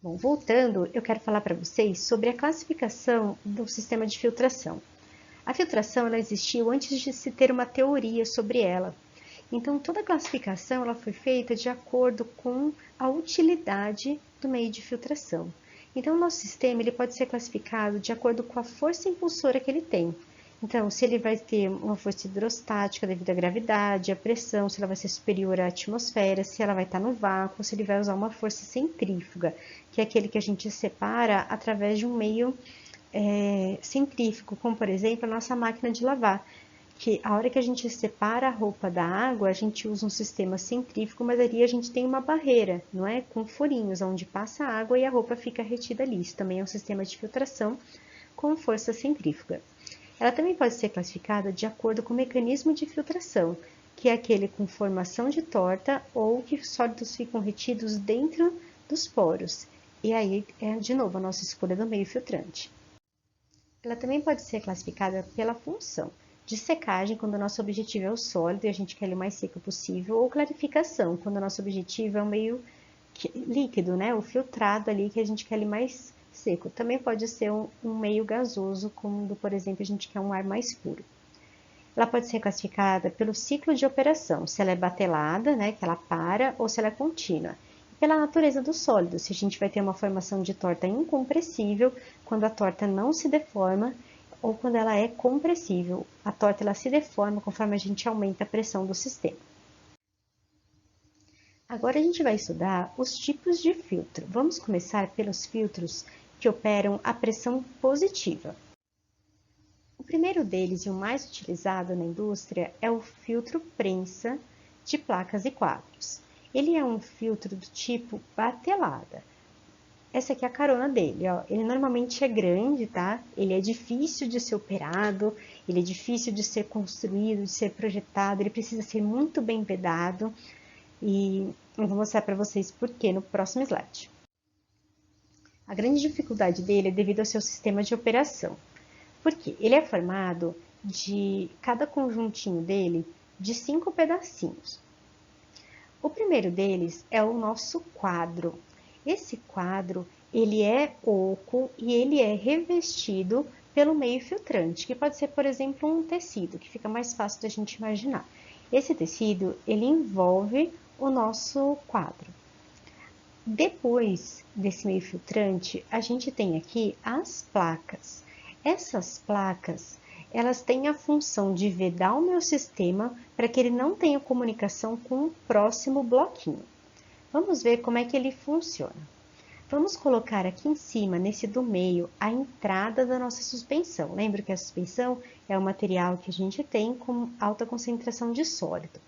Bom, voltando, eu quero falar para vocês sobre a classificação do sistema de filtração. A filtração ela existiu antes de se ter uma teoria sobre ela. Então, toda a classificação ela foi feita de acordo com a utilidade do meio de filtração. Então, o nosso sistema ele pode ser classificado de acordo com a força impulsora que ele tem. Então, se ele vai ter uma força hidrostática devido à gravidade, à pressão, se ela vai ser superior à atmosfera, se ela vai estar no vácuo, se ele vai usar uma força centrífuga, que é aquele que a gente separa através de um meio centrífugo, como por exemplo a nossa máquina de lavar, que a hora que a gente separa a roupa da água, a gente usa um sistema centrífugo, mas ali a gente tem uma barreira, não é? Com furinhos, onde passa a água e a roupa fica retida ali. Isso também é um sistema de filtração com força centrífuga. Ela também pode ser classificada de acordo com o mecanismo de filtração, que é aquele com formação de torta ou que os sólidos ficam retidos dentro dos poros. E aí é de novo a nossa escolha do meio filtrante. Ela também pode ser classificada pela função de secagem, quando o nosso objetivo é o sólido e a gente quer ele o mais seco possível, ou clarificação, quando o nosso objetivo é o meio líquido, né? O filtrado ali que a gente quer ele mais seco. Também pode ser um meio gasoso, quando, por exemplo, a gente quer um ar mais puro. Ela pode ser classificada pelo ciclo de operação, se ela é batelada, né, que ela para, ou se ela é contínua. E pela natureza do sólido, se a gente vai ter uma formação de torta incompressível, quando a torta não se deforma, ou quando ela é compressível. A torta ela se deforma conforme a gente aumenta a pressão do sistema. Agora a gente vai estudar os tipos de filtro. Vamos começar pelos filtros que operam a pressão positiva. O primeiro deles e o mais utilizado na indústria é o filtro prensa de placas e quadros. Ele é um filtro do tipo batelada. Essa aqui é a carona dele, ó. Ele normalmente é grande, tá? Ele é difícil de ser operado, ele é difícil de ser construído, de ser projetado, ele precisa ser muito bem vedado. E eu vou mostrar para vocês por quê no próximo slide. A grande dificuldade dele é devido ao seu sistema de operação. Porque ele é formado de cada conjuntinho dele de 5 pedacinhos. O primeiro deles é o nosso quadro. Esse quadro, ele é oco e ele é revestido pelo meio filtrante, que pode ser, por exemplo, um tecido, que fica mais fácil da gente imaginar. Esse tecido, ele envolve o nosso quadro. Depois desse meio filtrante, a gente tem aqui as placas. Essas placas, elas têm a função de vedar o meu sistema para que ele não tenha comunicação com o próximo bloquinho. Vamos ver como é que ele funciona. Vamos colocar aqui em cima, nesse do meio, a entrada da nossa suspensão. Lembra que a suspensão é o material que a gente tem com alta concentração de sólido.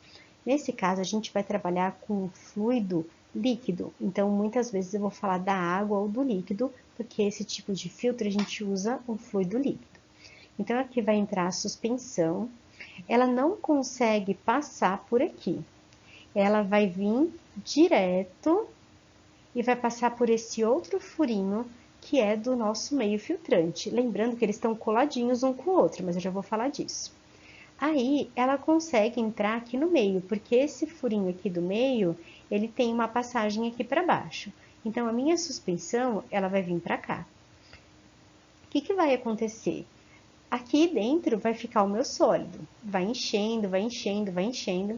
Nesse caso, a gente vai trabalhar com fluido líquido. Então, muitas vezes eu vou falar da água ou do líquido, porque esse tipo de filtro a gente usa o fluido líquido. Então, aqui vai entrar a suspensão. Ela não consegue passar por aqui. Ela vai vir direto e vai passar por esse outro furinho que é do nosso meio filtrante. Lembrando que eles estão coladinhos um com o outro, mas eu já vou falar disso. Aí, ela consegue entrar aqui no meio, porque esse furinho aqui do meio, ele tem uma passagem aqui para baixo. Então, a minha suspensão, ela vai vir para cá. O que que vai acontecer? Aqui dentro vai ficar o meu sólido. Vai enchendo, vai enchendo, vai enchendo,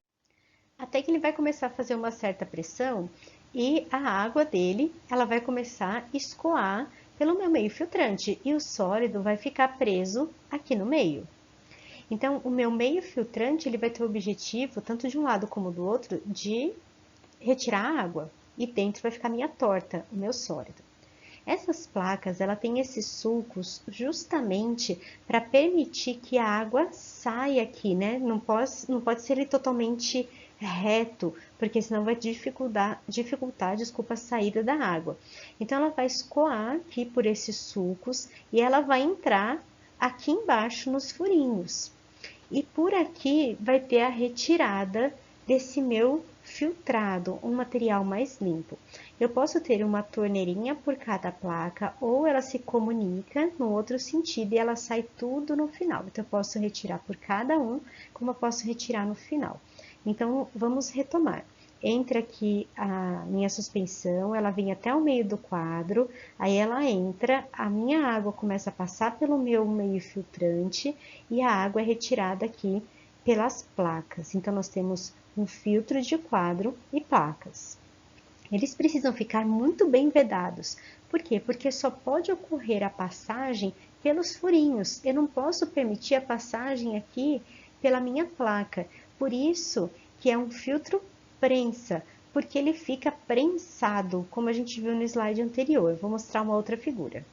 até que ele vai começar a fazer uma certa pressão e a água dele, ela vai começar a escoar pelo meu meio filtrante e o sólido vai ficar preso aqui no meio. Então, o meu meio filtrante, ele vai ter o objetivo, tanto de um lado como do outro, de retirar a água. E dentro vai ficar a minha torta, o meu sólido. Essas placas, ela tem esses sulcos justamente para permitir que a água saia aqui, né? Não pode ser ele totalmente reto, porque senão vai dificultar, desculpa, a saída da água. Então, ela vai escoar aqui por esses sulcos e ela vai entrar aqui embaixo nos furinhos. E por aqui vai ter a retirada desse meu filtrado, um material mais limpo. Eu posso ter uma torneirinha por cada placa, ou ela se comunica no outro sentido e ela sai tudo no final. Então, eu posso retirar por cada um, como eu posso retirar no final. Então, vamos retomar. entra aqui a minha suspensão, ela vem até o meio do quadro, aí ela entra, a minha água começa a passar pelo meu meio filtrante e a água é retirada aqui pelas placas. Então, nós temos um filtro de quadro e placas. Eles precisam ficar muito bem vedados. Por quê? Porque só pode ocorrer a passagem pelos furinhos. Eu não posso permitir a passagem aqui pela minha placa. Por isso que é um filtro prensa, porque ele fica prensado, como a gente viu no slide anterior. Vou mostrar uma outra figura.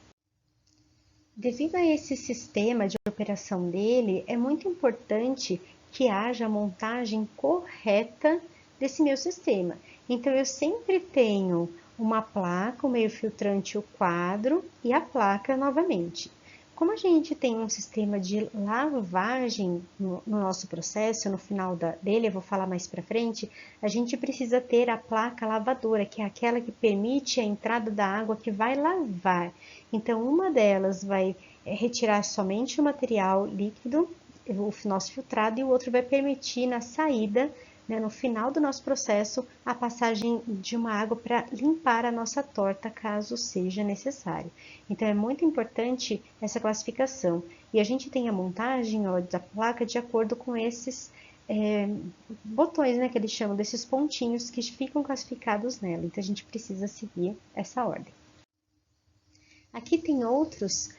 Devido a esse sistema de operação dele, é muito importante que haja a montagem correta desse meu sistema. Então, eu sempre tenho uma placa, o meio filtrante, o quadro e a placa novamente. Como a gente tem um sistema de lavagem no nosso processo, no final dele, eu vou falar mais para frente, a gente precisa ter a placa lavadora, que é aquela que permite a entrada da água que vai lavar. Então, uma delas vai retirar somente o material líquido, o nosso filtrado, e o outro vai permitir na saída, né, no final do nosso processo, a passagem de uma água para limpar a nossa torta, caso seja necessário. Então, é muito importante essa classificação. E a gente tem a montagem, ó, da placa de acordo com esses botões, né, que eles chamam, desses pontinhos que ficam classificados nela. Então, a gente precisa seguir essa ordem. Aqui tem outros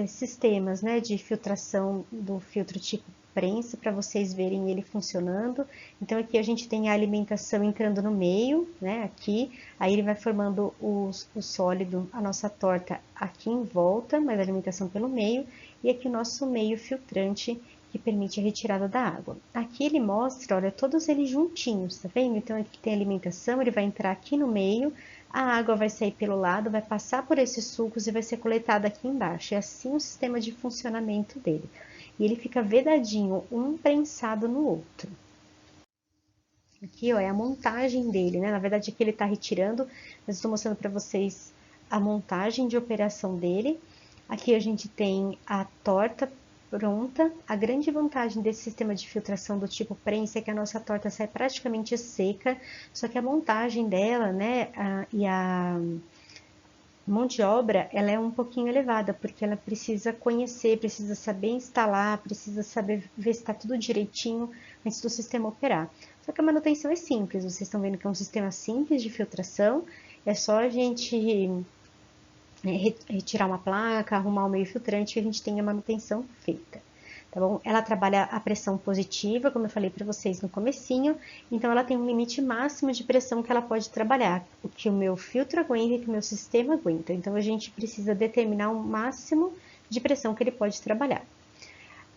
sistemas, né, de filtração do filtro tipo prensa, para vocês verem ele funcionando. Então, aqui a gente tem a alimentação entrando no meio, né, aqui, aí ele vai formando o sólido, a nossa torta aqui em volta, mas a alimentação pelo meio, e aqui o nosso meio filtrante, que permite a retirada da água. Aqui ele mostra, olha, todos eles juntinhos, tá vendo? Então, aqui tem a alimentação, ele vai entrar aqui no meio, a água vai sair pelo lado, vai passar por esses sulcos e vai ser coletada aqui embaixo. É assim o sistema de funcionamento dele. E ele fica vedadinho, um prensado no outro. Aqui, ó, é a montagem dele, né? Na verdade, aqui ele tá retirando, mas estou mostrando para vocês a montagem de operação dele. Aqui a gente tem a torta pronta. A grande vantagem desse sistema de filtração do tipo prensa é que a nossa torta sai praticamente seca, só que a montagem dela, né, e a mão de obra, ela é um pouquinho elevada, porque ela precisa conhecer, precisa saber instalar, precisa saber ver se está tudo direitinho antes do sistema operar. Só que a manutenção é simples, vocês estão vendo que é um sistema simples de filtração, é só a gente retirar uma placa, arrumar o meio filtrante e a gente tem a manutenção feita. Tá bom? Ela trabalha a pressão positiva, como eu falei para vocês no comecinho, então ela tem um limite máximo de pressão que ela pode trabalhar, o que o meu filtro aguenta e que o meu sistema aguenta. Então, a gente precisa determinar o máximo de pressão que ele pode trabalhar.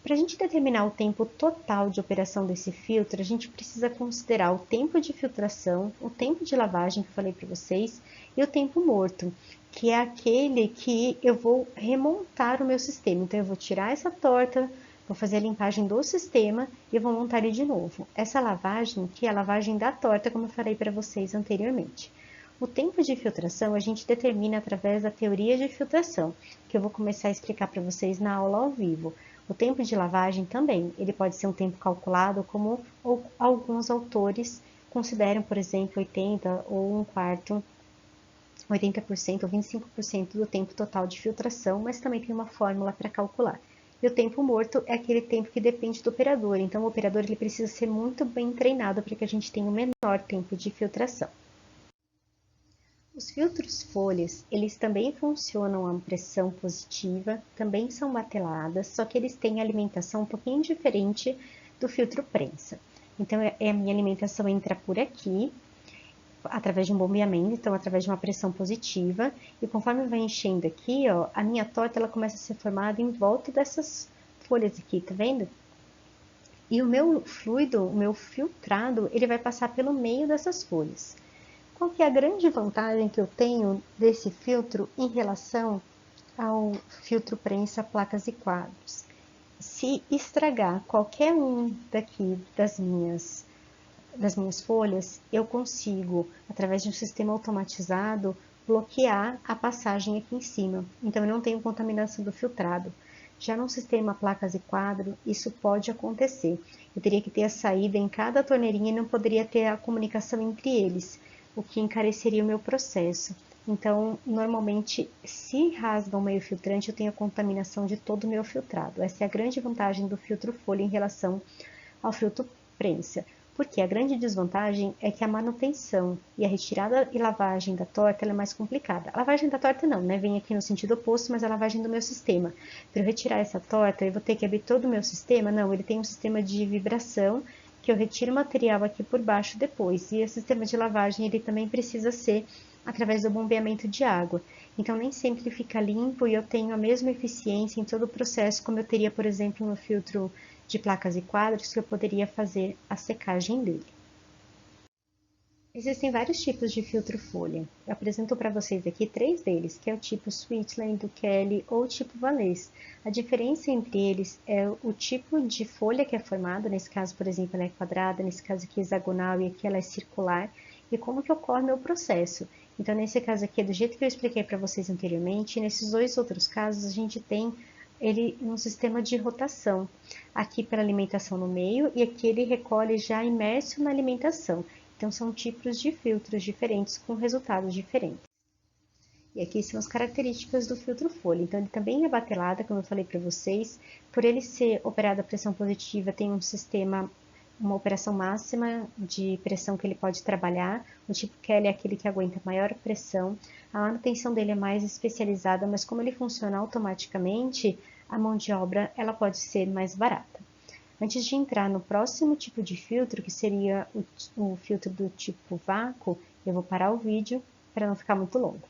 Para a gente determinar o tempo total de operação desse filtro, a gente precisa considerar o tempo de filtração, o tempo de lavagem que eu falei para vocês e o tempo morto, que é aquele que eu vou remontar o meu sistema. Então, eu vou tirar essa torta, vou fazer a limpagem do sistema e vou montar ele de novo. Essa lavagem aqui é a lavagem da torta, como eu falei para vocês anteriormente. O tempo de filtração a gente determina através da teoria de filtração, que eu vou começar a explicar para vocês na aula ao vivo. O tempo de lavagem também, ele pode ser um tempo calculado, como alguns autores consideram, por exemplo, 80 ou um quarto, 80% ou 25% do tempo total de filtração, mas também tem uma fórmula para calcular. E o tempo morto é aquele tempo que depende do operador, então o operador ele precisa ser muito bem treinado para que a gente tenha o menor tempo de filtração. Os filtros folhas, eles também funcionam a pressão positiva, também são marteladas, só que eles têm alimentação um pouquinho diferente do filtro prensa. Então, a minha alimentação entra por aqui, através de um bombeamento, então através de uma pressão positiva, e conforme vai enchendo aqui, ó, a minha torta ela começa a ser formada em volta dessas folhas aqui, tá vendo? E o meu fluido, o meu filtrado, ele vai passar pelo meio dessas folhas. Qual que é a grande vantagem que eu tenho desse filtro em relação ao filtro prensa placas e quadros? Se estragar qualquer um daqui das minhas folhas, eu consigo, através de um sistema automatizado, bloquear a passagem aqui em cima. Então, eu não tenho contaminação do filtrado. Já no sistema placas e quadro, isso pode acontecer. Eu teria que ter a saída em cada torneirinha e não poderia ter a comunicação entre eles, o que encareceria o meu processo. Então, normalmente, se rasga o meio filtrante, eu tenho a contaminação de todo o meu filtrado. Essa é a grande vantagem do filtro folha em relação ao filtro prensa. Porque a grande desvantagem é que a manutenção e a retirada e lavagem da torta é mais complicada. A lavagem da torta não, né? Vem aqui no sentido oposto, mas a lavagem do meu sistema. Para eu retirar essa torta, eu vou ter que abrir todo o meu sistema? Não, ele tem um sistema de vibração que eu retiro o material aqui por baixo depois. E o sistema de lavagem, ele também precisa ser através do bombeamento de água. Então, nem sempre fica limpo e eu tenho a mesma eficiência em todo o processo como eu teria, por exemplo, no filtro de placas e quadros, que eu poderia fazer a secagem dele. Existem vários tipos de filtro folha. Eu apresento para vocês aqui 3 deles, que é o tipo Switzerland, do Kelly ou o tipo Valais. A diferença entre eles é o tipo de folha que é formada, nesse caso, por exemplo, ela é quadrada, nesse caso aqui é hexagonal e aqui ela é circular, e como que ocorre o meu processo. Então, nesse caso aqui é do jeito que eu expliquei para vocês anteriormente, e nesses 2 outros casos a gente tem ele um sistema de rotação, aqui para alimentação no meio e aqui ele recolhe já imerso na alimentação. Então, são tipos de filtros diferentes com resultados diferentes. E aqui são as características do filtro folha. Então, ele também é batelada, como eu falei para vocês. Por ele ser operado a pressão positiva, tem um sistema, uma operação máxima de pressão que ele pode trabalhar. O tipo Kelly é aquele que aguenta maior pressão. A manutenção dele é mais especializada, mas como ele funciona automaticamente, a mão de obra ela pode ser mais barata. Antes de entrar no próximo tipo de filtro, que seria o filtro do tipo vácuo, eu vou parar o vídeo para não ficar muito longo.